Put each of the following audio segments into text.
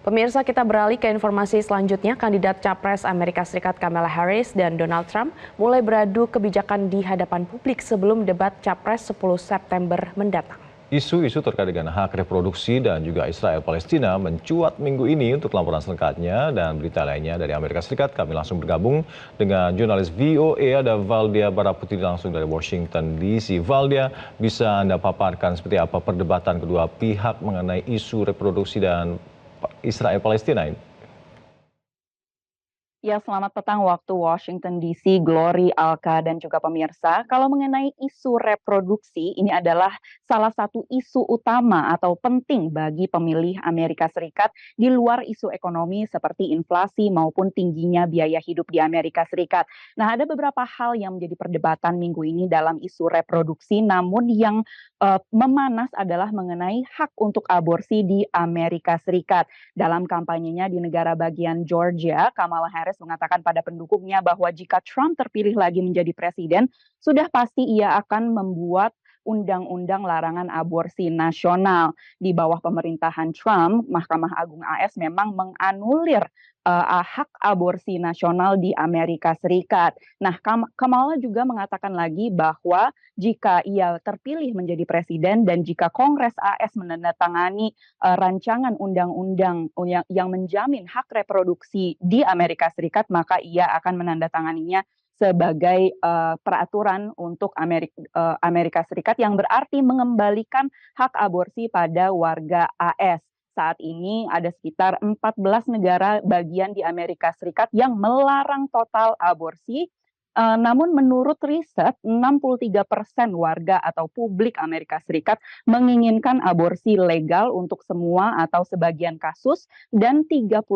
Pemirsa, kita beralih ke informasi selanjutnya. Kandidat Capres Amerika Serikat Kamala Harris dan Donald Trump mulai beradu kebijakan di hadapan publik sebelum debat Capres 10 September mendatang. Isu-isu terkait dengan hak reproduksi dan juga Israel-Palestina mencuat minggu ini. Untuk laporan selengkapnya dan berita lainnya dari Amerika Serikat, kami langsung bergabung dengan jurnalis VOA ada Valdia Baraputri langsung dari Washington DC. Valdia, bisa Anda paparkan seperti apa perdebatan kedua pihak mengenai isu reproduksi dan Israel-Palestina ini? Ya, selamat petang waktu Washington DC, Glory, Alka, dan juga pemirsa. Kalau mengenai isu reproduksi, ini adalah salah satu isu utama atau penting bagi pemilih Amerika Serikat di luar isu ekonomi seperti inflasi maupun tingginya biaya hidup di Amerika Serikat. Nah, ada beberapa hal yang menjadi perdebatan minggu ini dalam isu reproduksi, namun yang memanas adalah mengenai hak untuk aborsi di Amerika Serikat. Dalam kampanyenya di negara bagian Georgia, Kamala Harris mengatakan pada pendukungnya bahwa jika Trump terpilih lagi menjadi presiden, sudah pasti ia akan membuat undang-undang larangan aborsi nasional. Di bawah pemerintahan Trump, Mahkamah Agung AS memang menganulir hak aborsi nasional di Amerika Serikat. Nah, Kamala juga mengatakan lagi bahwa jika ia terpilih menjadi presiden dan jika Kongres AS menandatangani rancangan undang-undang yang menjamin hak reproduksi di Amerika Serikat, maka ia akan menandatanganinya sebagai peraturan untuk Amerika Serikat yang berarti mengembalikan hak aborsi pada warga AS. Saat ini ada sekitar 14 negara bagian di Amerika Serikat yang melarang total aborsi. Namun menurut riset, 63% warga atau publik Amerika Serikat menginginkan aborsi legal untuk semua atau sebagian kasus, dan 39%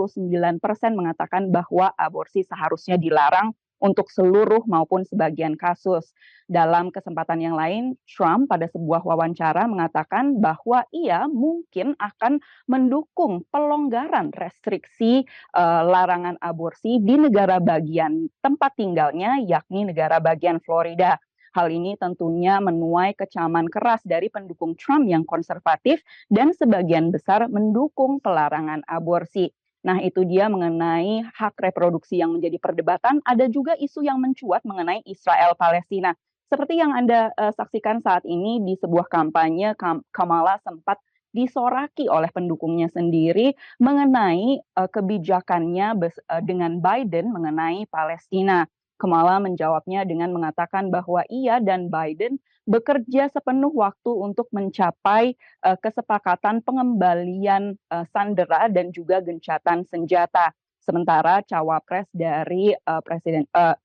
mengatakan bahwa aborsi seharusnya dilarang untuk seluruh maupun sebagian kasus. Dalam kesempatan yang lain, Trump pada sebuah wawancara mengatakan bahwa ia mungkin akan mendukung pelonggaran restriksi larangan aborsi di negara bagian tempat tinggalnya, yakni negara bagian Florida. Hal ini tentunya menuai kecaman keras dari pendukung Trump yang konservatif dan sebagian besar mendukung pelarangan aborsi. Nah, itu dia mengenai hak reproduksi yang menjadi perdebatan. Ada juga isu yang mencuat mengenai Israel-Palestina. Seperti yang Anda saksikan saat ini di sebuah kampanye, Kamala sempat disoraki oleh pendukungnya sendiri mengenai kebijakannya dengan Biden mengenai Palestina. Kamala menjawabnya dengan mengatakan bahwa ia dan Biden bekerja sepenuh waktu untuk mencapai kesepakatan pengembalian sandera dan juga gencatan senjata. Sementara cawapres dari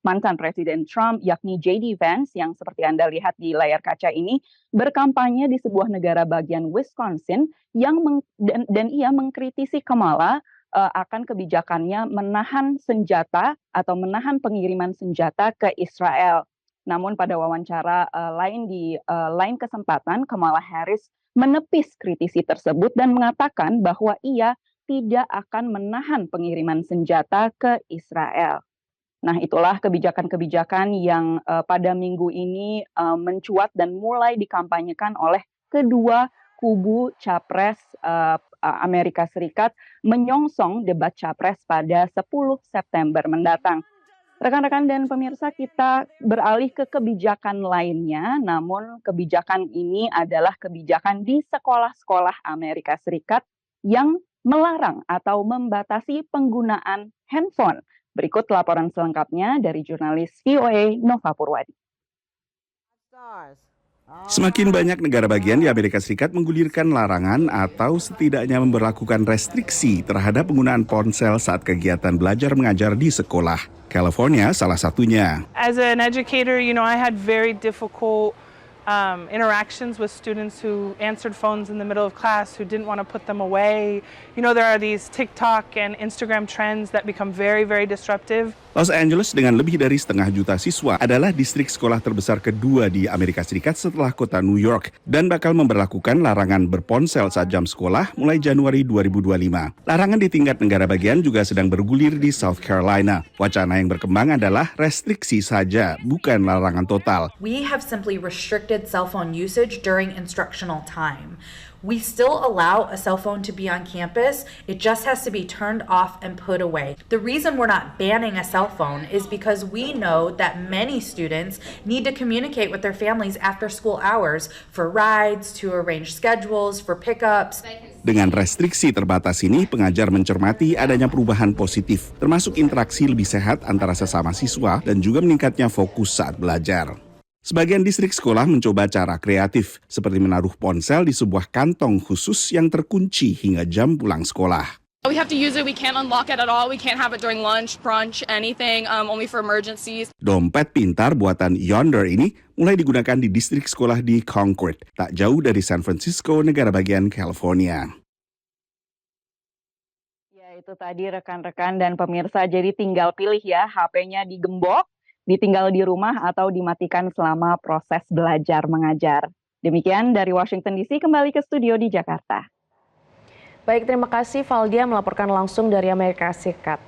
mantan Presiden Trump, yakni J.D. Vance, yang seperti Anda lihat di layar kaca ini, berkampanye di sebuah negara bagian Wisconsin dan ia mengkritisi Kamala akan kebijakannya menahan senjata atau menahan pengiriman senjata ke Israel. Namun pada wawancara lain kesempatan, Kamala Harris menepis kritisi tersebut dan mengatakan bahwa ia tidak akan menahan pengiriman senjata ke Israel. Nah, itulah kebijakan-kebijakan yang pada minggu ini mencuat dan mulai dikampanyekan oleh kedua kubu capres Amerika Serikat menyongsong debat capres pada 10 September mendatang. Rekan-rekan dan pemirsa, kita beralih ke kebijakan lainnya, namun kebijakan ini adalah kebijakan di sekolah-sekolah Amerika Serikat yang melarang atau membatasi penggunaan handphone. Berikut laporan selengkapnya dari jurnalis VOA Nova Purwadi. Semakin banyak negara bagian di Amerika Serikat menggulirkan larangan atau setidaknya memberlakukan restriksi terhadap penggunaan ponsel saat kegiatan belajar mengajar di sekolah. California salah satunya. As an educator, I had very difficult interactions with students who answered phones in the middle of class, who didn't want to put them away. There are these TikTok and Instagram trends that become very, very disruptive. Los Angeles dengan lebih dari 500,000 siswa adalah distrik sekolah terbesar kedua di Amerika Serikat setelah kota New York dan bakal memberlakukan larangan berponsel saat jam sekolah mulai Januari 2025. Larangan di tingkat negara bagian juga sedang bergulir di South Carolina. Wacana yang berkembang adalah restriksi saja, bukan larangan total. We have simply restricted cell phone usage during instructional time. We still allow a cell phone to be on campus. It just has to be turned off and put away. The reason we're not banning a cell phone is because we know that many students need to communicate with their families after school hours for rides, to arrange schedules, for pickups. Dengan restriksi terbatas ini, pengajar mencermati adanya perubahan positif, termasuk interaksi lebih sehat antara sesama siswa dan juga meningkatnya fokus saat belajar. Sebagian distrik sekolah mencoba cara kreatif, seperti menaruh ponsel di sebuah kantong khusus yang terkunci hingga jam pulang sekolah. We have to use it. We can't unlock it at all. We can't have it during lunch, brunch, anything, only for emergencies. Dompet pintar buatan Yonder ini mulai digunakan di distrik sekolah di Concord, tak jauh dari San Francisco, negara bagian California. Ya, itu tadi rekan-rekan dan pemirsa, jadi tinggal pilih ya, HP-nya digembok, ditinggal di rumah atau dimatikan selama proses belajar mengajar. Demikian dari Washington DC, kembali ke studio di Jakarta. Baik, terima kasih Valdia melaporkan langsung dari Amerika Serikat.